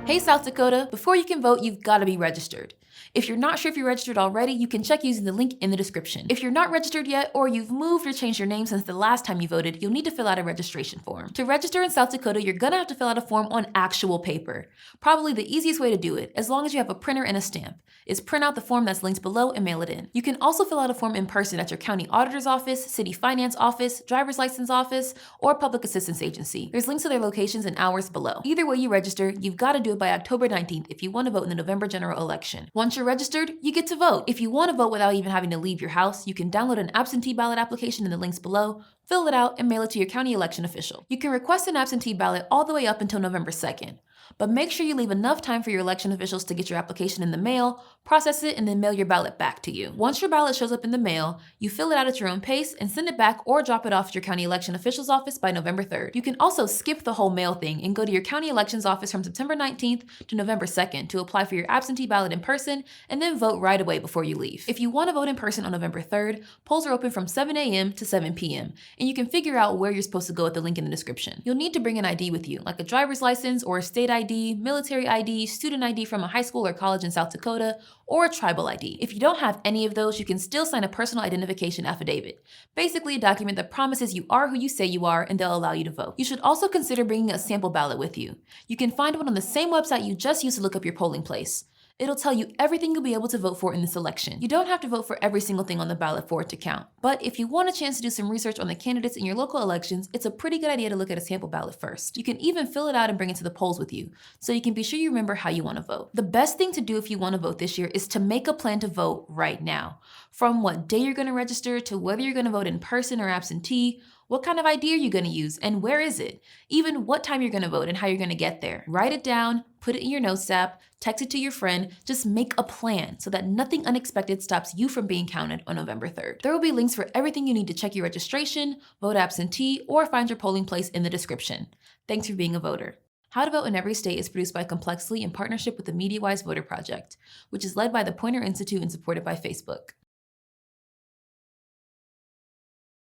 Hey South Dakota, before you can vote, you've got to be registered. If you're not sure if you're registered already, you can check using the link in the description. If you're not registered yet, or you've moved or changed your name since the last time you voted, you'll need to fill out a registration form. To register in South Dakota, you're gonna have to fill out a form on actual paper. Probably the easiest way to do it, as long as you have a printer and a stamp, is print out the form that's linked below and mail it in. You can also fill out a form in person at your county auditor's office, city finance office, driver's license office, or public assistance agency. There's links to their locations and hours below. Either way you register, you've got to do it by October 19th if you want to vote in the November general election. Once you're registered, you get to vote. If you want to vote without even having to leave your house, you can download an absentee ballot application in the links below, fill it out, and mail it to your county election official. You can request an absentee ballot all the way up until November 2nd. But make sure you leave enough time for your election officials to get your application in the mail, process it, and then mail your ballot back to you. Once your ballot shows up in the mail, you fill it out at your own pace and send it back or drop it off at your county election official's office by November 3rd. You can also skip the whole mail thing and go to your county elections office from September 19th to November 2nd to apply for your absentee ballot in person and then vote right away before you leave. If you want to vote in person on November 3rd, polls are open from 7 a.m. to 7 p.m. and you can figure out where you're supposed to go at the link in the description. You'll need to bring an ID with you, like a driver's license or a state ID, military ID, student ID from a high school or college in South Dakota, or a tribal ID. If you don't have any of those, you can still sign a personal identification affidavit, basically a document that promises you are who you say you are and they'll allow you to vote. You should also consider bringing a sample ballot with you. You can find one on the same website you just used to look up your polling place. It'll tell you everything you'll be able to vote for in this election. You don't have to vote for every single thing on the ballot for it to count. But if you want a chance to do some research on the candidates in your local elections, it's a pretty good idea to look at a sample ballot first. You can even fill it out and bring it to the polls with you, so you can be sure you remember how you want to vote. The best thing to do if you want to vote this year is to make a plan to vote right now. From what day you're going to register to whether you're going to vote in person or absentee, what kind of ID are you going to use and where is it? Even what time you're going to vote and how you're going to get there. Write it down, put it in your notes app, text it to your friend, just make a plan so that nothing unexpected stops you from being counted on November 3rd. There will be links for everything you need to check your registration, vote absentee, or find your polling place in the description. Thanks for being a voter. How to Vote in Every State is produced by Complexly in partnership with the MediaWise Voter Project, which is led by the Poynter Institute and supported by Facebook.